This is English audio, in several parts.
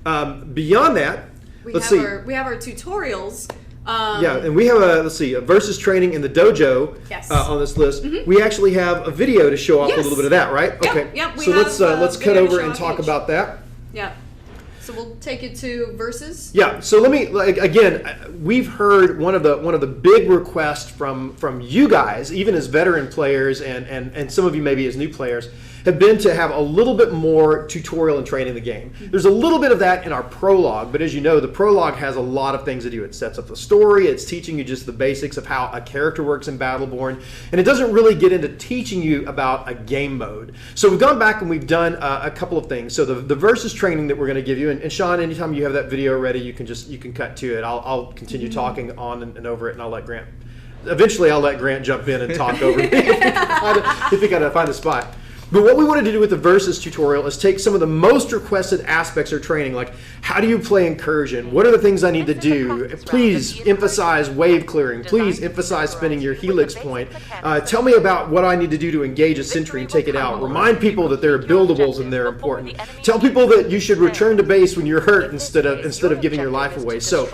Beyond that, we have our tutorials. Yeah, and we have a versus training in the dojo on this list. We actually have a video to show off a little bit of that, right? Okay. Yep, so let's cut over and talk about that. Yeah. So we'll take it to versus. Yeah. So let me again. We've heard one of the big requests from you guys, even as veteran players, and some of you maybe as new players, have been to have a little bit more tutorial and training in the game. There's a little bit of that in our prologue, but as you know, the prologue has a lot of things to do. It sets up the story, it's teaching you just the basics of how a character works in Battleborn, and it doesn't really get into teaching you about a game mode. So we've gone back and we've done a couple of things. So the versus training that we're going to give you, and Sean, anytime you have that video ready, you can cut to it. I'll continue talking on and over it, and I'll let Grant. Eventually, I'll let Grant jump in and talk over me if he got to find a spot. But what we wanted to do with the Versus tutorial is take some of the most requested aspects of training, like how do you play Incursion? What are the things I need to do? Please emphasize wave clearing. Please emphasize spending your helix point. Tell me about what I need to do to engage a sentry and take it out. Remind people that there are buildables and they're important. Tell people that you should return to base when you're hurt instead of giving your life away. So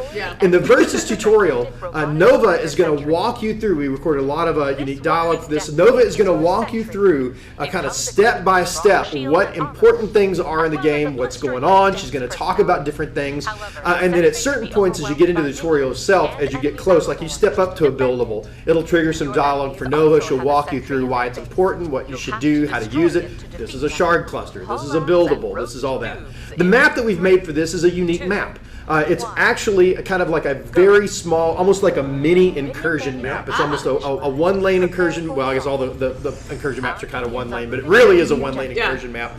in the Versus tutorial, Nova is going to walk you through. We recorded a lot of unique dialogue for this. Nova is going to walk you through a kind of step by step what important things are in the game, what's going on. She's going to talk about different things, and then at certain points as you get into the tutorial itself, as you get close, like you step up to a buildable, it'll trigger some dialogue for Nova. She'll walk you through why it's important, what you should do, how to use it. This is a shard cluster, this is a buildable, this is all that. The map that we've made for this is a unique map. It's actually kind of like a very small, almost like a mini Incursion map. It's almost a one-lane Incursion. Well, I guess all the Incursion maps are kind of one lane, but it really is a one-lane Incursion map,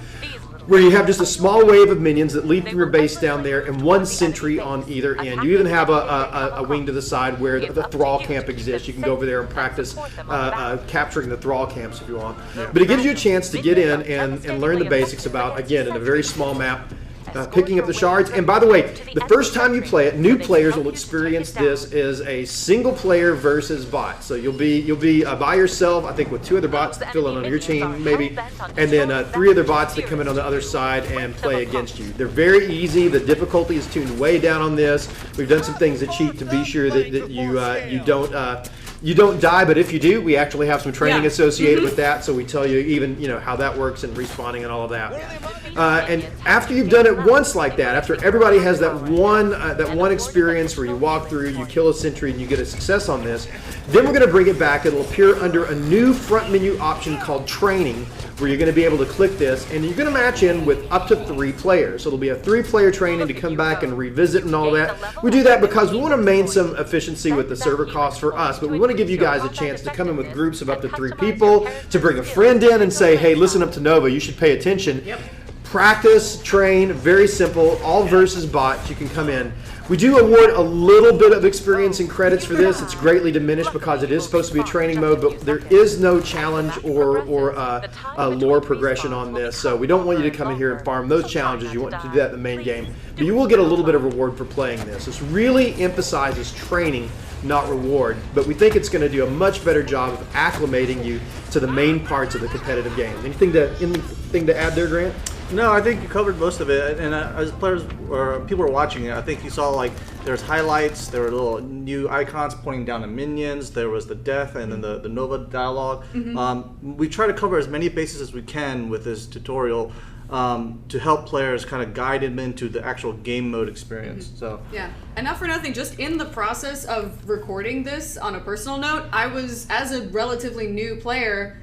where you have just a small wave of minions that lead from your base down there and one sentry on either end. You even have a wing to the side where the thrall camp exists. You can go over there and practice capturing the thrall camps if you want. But it gives you a chance to get in and learn the basics about, again, in a very small map, picking up the shards. And by the way, the first time you play it, new players will experience this as a single player versus bot. So you'll be by yourself, I think with 2 other bots that fill in on your team maybe, and then 3 other bots that come in on the other side and play against you. They're very easy. The difficulty is tuned way down on this. We've done some things to cheat to be sure that you don't die, but if you do, we actually have some training associated with that, so we tell you even how that works and respawning and all of that. And after you've done it once like that, after everybody has that one experience where you walk through, you kill a sentry, and you get a success on this, then we're going to bring it back. It'll appear under a new front menu option called Training, where you're going to be able to click this, and you're going to match in with up to 3 players. So it'll be a 3-player training to come back and revisit and all that. We do that because we want to maintain some efficiency with the server costs for us, but we want to give you guys a chance to come in with groups of up to 3 people, to bring a friend in and say, hey, listen up to Nova, you should pay attention. Practice, train, very simple, all versus bots. You can come in. We do award a little bit of experience and credits for this. It's greatly diminished because it is supposed to be a training mode, but there is no challenge or lore progression on this. So we don't want you to come in here and farm those challenges. You want to do that in the main game. But you will get a little bit of reward for playing this. This really emphasizes training, not reward. But we think it's going to do a much better job of acclimating you to the main parts of the competitive game. Anything to add there, Grant? No, I think you covered most of it, and as players or people were watching it, I think you saw like there's highlights, there were little new icons pointing down to minions, there was the death, and then the Nova dialogue. We try to cover as many bases as we can with this tutorial to help players kind of guide them into the actual game mode experience. So yeah, and not for nothing, just in the process of recording this, on a personal note, I was, as a relatively new player,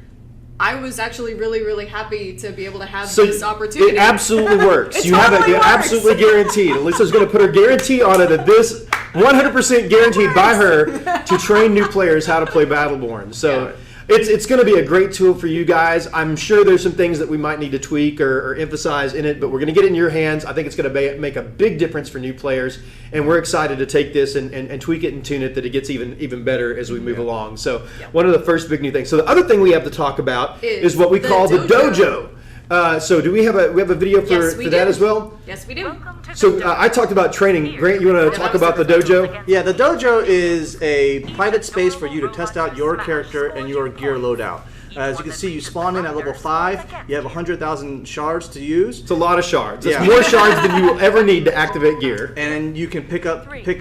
I was actually really, really happy to be able to have this opportunity. It absolutely works. It you totally have it works. Absolutely guaranteed. Lisa's going to put her guarantee on it that this 100% guaranteed by her to train new players how to play Battleborn. So it's going to be a great tool for you guys. I'm sure there's some things that we might need to tweak or emphasize in it, but we're going to get it in your hands. I think it's going to make a big difference for new players, and we're excited to take this and tweak it and tune it that it gets even better as we move along. So one of the first big new things. So the other thing we have to talk about is what we call the dojo. So do we have a video for that as well? Yes, we do. So I talked about training. Grant, you want to talk about the dojo? yeah, the dojo is a private space for you to test out your character and your gear loadout. As you can see, you spawn in at level 5. You have 100,000 shards to use. It's a lot of shards. It's Yeah. more shards than you will ever need to activate gear. And you can pick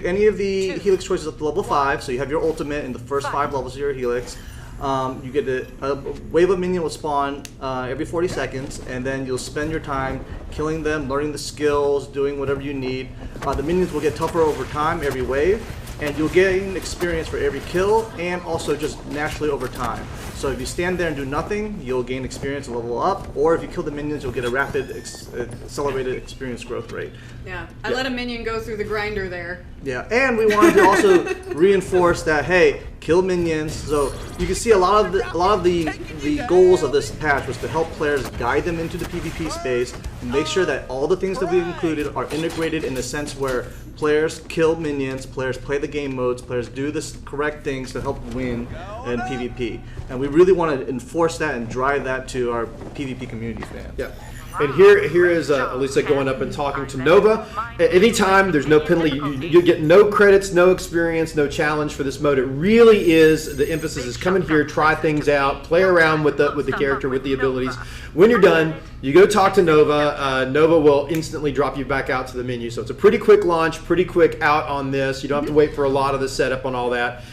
any of the Helix choices up to level 5. So you have your ultimate in the first 5 levels of your Helix. You get a wave of minion will spawn every 40 seconds, and then you'll spend your time killing them, learning the skills, doing whatever you need. The minions will get tougher over time every wave, and you'll gain experience for every kill, and also just naturally over time. So if you stand there and do nothing, you'll gain experience and level up, or if you kill the minions, you'll get a rapid accelerated experience growth rate. Yeah, I let a minion go through the grinder there. Yeah, and we wanted to also reinforce that, hey, kill minions. So you can see a lot of the goals of this patch was to help players guide them into the PvP space, and make sure that all the things that we included are integrated in the sense where players kill minions, players play the game modes, players do the correct things to help win in PvP. And we really want to enforce that and drive that to our PvP community fans. Yeah. And here is Elisa going up and talking to Nova. At any time, there's no penalty. You get no credits, no experience, no challenge for this mode. It really is, the emphasis is come in here, try things out, play around with the character, with the abilities. When you're done, you go talk to Nova. Nova will instantly drop you back out to the menu. So it's a pretty quick launch, pretty quick out on this. You don't have to wait for a lot of the setup on all that.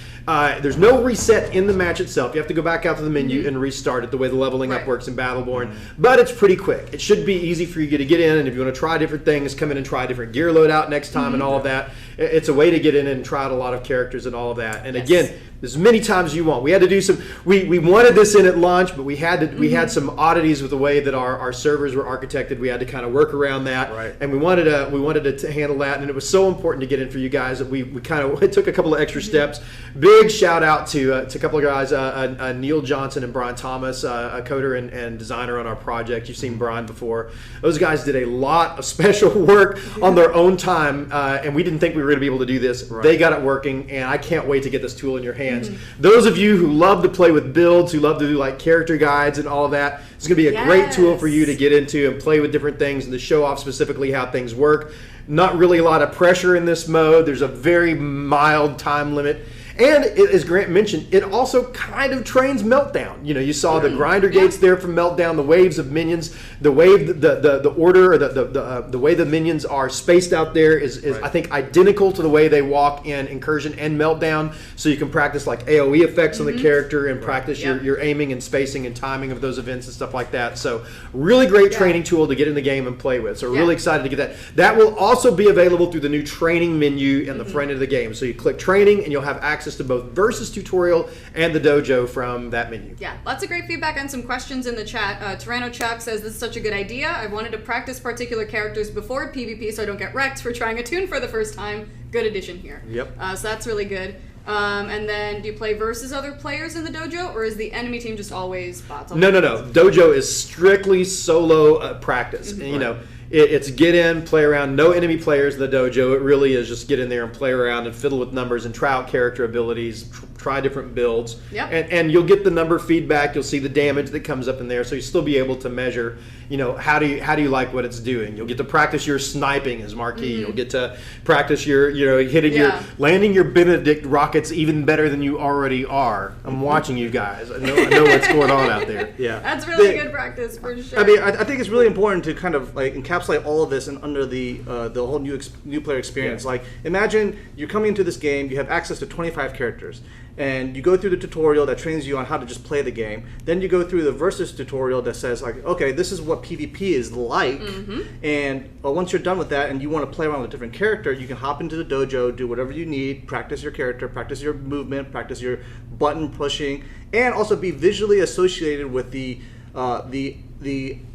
There's no reset in the match itself. You have to go back out to the menu and restart it the way the leveling up works in Battleborn. But it's pretty quick. It should be easy for you to get in, and if you want to try different things, come in and try a different gear loadout next time and all of that. It's a way to get in and try out a lot of characters and all of that. And again, as many times as you want. We had to do some. We wanted this in at launch, but we had some oddities with the way that our servers were architected. We had to kind of work around that, and we wanted to handle that. And it was so important to get in for you guys that we kind of took a couple of extra steps. Big shout out to a couple of guys, Neil Johnson and Brian Thomas, a coder and designer on our project. You've seen Brian before. Those guys did a lot of special work on their own time, and we didn't think we were going to be able to do this. They got it working, and I can't wait to get this tool in your hands. Those of you who love to play with builds, who love to do like character guides and all of that, it's going to be a great tool for you to get into and play with different things and to show off specifically how things work. Not really a lot of pressure in this mode. There's a very mild time limit. And as Grant mentioned, it also kind of trains Meltdown. You know, you saw the grinder gates there from Meltdown, the waves of minions, the order, or the way the minions are spaced out there is I think identical to the way they walk in Incursion and Meltdown. So you can practice like AOE effects on the character and practice your aiming and spacing and timing of those events and stuff like that. So really great training tool to get in the game and play with. So really excited to get that. That will also be available through the new training menu in the front end of the game. So you click training and you'll have access to both Versus tutorial and the Dojo from that menu. Yeah, lots of great feedback and some questions in the chat. Tyranno Chuck says, this is such a good idea. I wanted to practice particular characters before PvP so I don't get wrecked for trying a tune for the first time. Good addition here. Yep. So that's really good. And then do you play versus other players in the Dojo, or is the enemy team just always bots? No. Dojo is strictly solo practice. And, you know, it's get in, play around. No enemy players in the Dojo. It really is just get in there and play around and fiddle with numbers and try out character abilities, try different builds. And you'll get the number feedback. You'll see the damage that comes up in there, so you'll still be able to measure, you know, how do you like what it's doing. You'll get to practice your sniping as Marquis. You'll get to practice your, you know, hitting your, landing your Benedict rockets even better than you already are. I'm watching you guys. I know what's going on out there. That's really good practice for sure. I mean, I think it's really important to kind of like encapsulate all of this and under the whole new player experience. Like, imagine you're coming into this game, you have access to 25 characters, and you go through the tutorial that trains you on how to just play the game. Then you go through the Versus tutorial that says, like, okay, this is what PvP is like. And once you're done with that and you want to play around with a different character, you can hop into the Dojo, do whatever you need, practice your character, practice your movement, practice your button pushing, and also be visually associated with the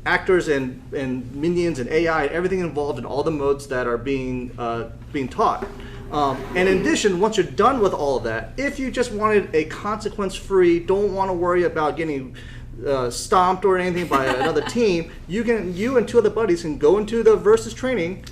actors and minions and AI, everything involved in all the modes that are being taught. And in addition, once you're done with all of that, if you just wanted a consequence-free, don't want to worry about getting stomped or anything by another team, you and two other buddies can go into the Versus training,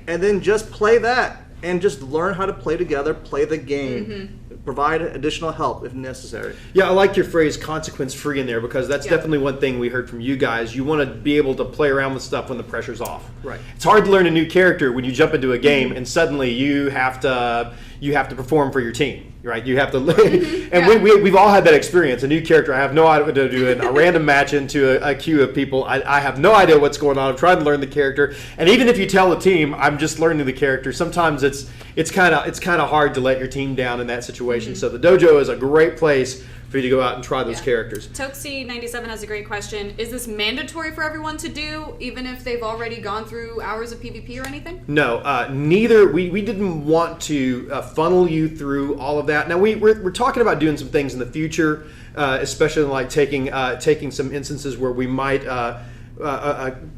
and then just play that and just learn how to play together, play the game. Provide additional help if necessary. Yeah, I like your phrase consequence free in there, because that's definitely one thing we heard from you guys. You want to be able to play around with stuff when the pressure's off. It's hard to learn a new character when you jump into a game and suddenly you have to, you have to perform for your team, right? You have to, and we've all had that experience. A new character, I have no idea what to do, a random match into a queue of people. I have no idea what's going on. I'm trying to learn the character, and even if you tell the team, I'm just learning the character. Sometimes it's kind of hard to let your team down in that situation. So the dojo is a great place for you to go out and try those characters. Toxie97 has a great question. Is this mandatory for everyone to do, even if they've already gone through hours of PvP or anything? No, neither. We didn't want to funnel you through all of that. Now we're talking about doing some things in the future, especially like taking some instances where we might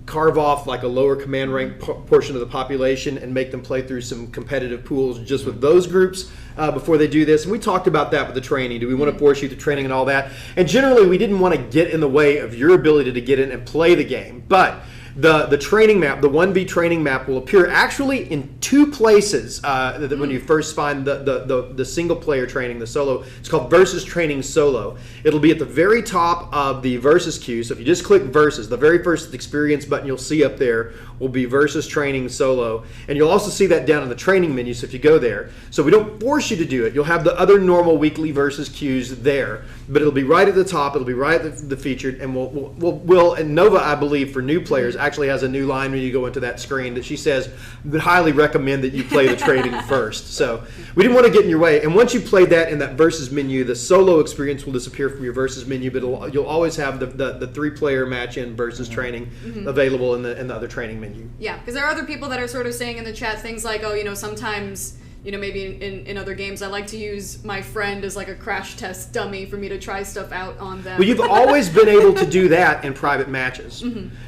carve off like a lower command rank portion of the population and make them play through some competitive pools just with those groups before they do this. And we talked about that with the training. Do we want to force you through training and all that? And generally, we didn't want to get in the way of your ability to get in and play the game. But the training map, the 1v training map, will appear actually in 2 places when you first find the single player training, the solo. It's called Versus Training Solo. It'll be at the very top of the Versus queue. So if you just click Versus, the very first experience button you'll see up there will be Versus Training Solo. And you'll also see that down in the training menu, so if you go there. So we don't force you to do it. You'll have the other normal weekly Versus queues there. But it'll be right at the top. It'll be right at the featured. And we'll and Nova, I believe, for new players, actually has a new line when you go into that screen that she says would highly recommend that you play the training first. So we didn't want to get in your way. And once you play that in that Versus menu, the solo experience will disappear from your Versus menu, but you'll always have the 3-player match in Versus training available in the other training menu. Yeah, because there are other people that are sort of saying in the chat things like, oh, sometimes, maybe in other games, I like to use my friend as like a crash test dummy for me to try stuff out on them. Well, you've always been able to do that in private matches.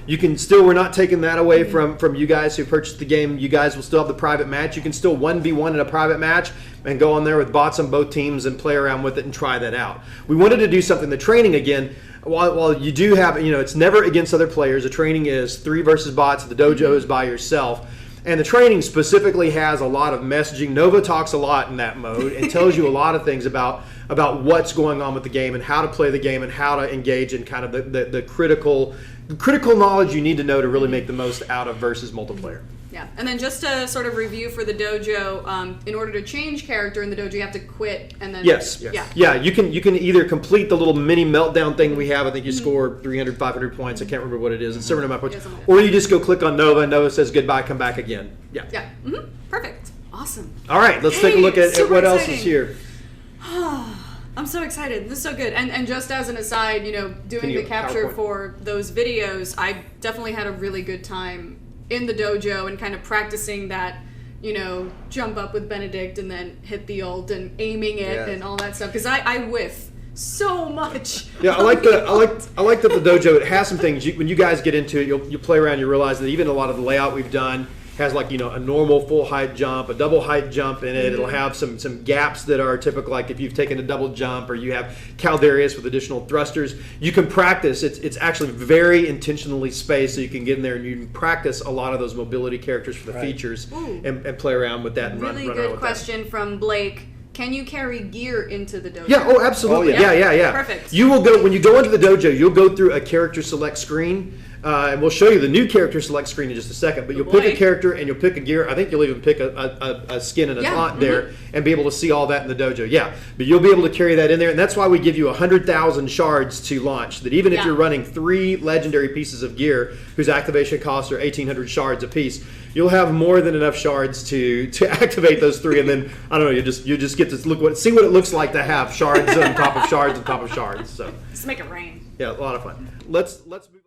You can still, we're not taking that away from you guys who purchased the game. You guys will still have the private match. You can still 1v1 in a private match and go on there with bots on both teams and play around with it and try that out. We wanted to do something, the training again, while you do have, it's never against other players. The training is 3 versus bots. The dojo is by yourself. And the training specifically has a lot of messaging. Nova talks a lot in that mode and tells you a lot of things about what's going on with the game and how to play the game and how to engage in kind of the critical knowledge you need to know to really make the most out of Versus multiplayer. Yeah, and then just to sort of review for the dojo, in order to change character in the dojo, you have to quit and then... Yes. Yeah, you can either complete the little mini meltdown thing we have. I think you score 300, 500 points. I can't remember what it is. It's 700 points. Or you just go click on Nova, and Nova says goodbye, come back again. Yeah. Yeah. Perfect. Awesome. All right, let's take a look at what else is here. I'm so excited. This is so good. And just as an aside, doing the capture for those videos, I definitely had a really good time in the dojo and kind of practicing that, jump up with Benedict and then hit the ult and aiming it and all that stuff. Because I whiff so much. Yeah, I like that the dojo, it has some things. When you guys get into it, you play around, you realize that even a lot of the layout we've done has like, a normal full height jump, a double height jump in it. It'll have some gaps that are typical, like if you've taken a double jump or you have Caldarius with additional thrusters. You can practice. It's actually very intentionally spaced, so you can get in there and you can practice a lot of those mobility characters for the features and play around with that and run around with that. Really good question from Blake. Can you carry gear into the dojo? Yeah, absolutely. Yeah. Perfect. You will go, when you go into the dojo, you'll go through a character select screen. And we'll show you the new character select screen in just a second. But you'll pick a character and you'll pick a gear. I think you'll even pick a skin and a taunt there and be able to see all that in the dojo. Yeah, but you'll be able to carry that in there. And that's why we give you 100,000 shards to launch. That even if you're running 3 legendary pieces of gear whose activation costs are 1,800 shards a piece, you'll have more than enough shards to activate those 3. And then, I don't know, you just get to see what it looks like to have shards on top of shards on top of shards. So Just make it rain. Yeah, a lot of fun. Let's move on.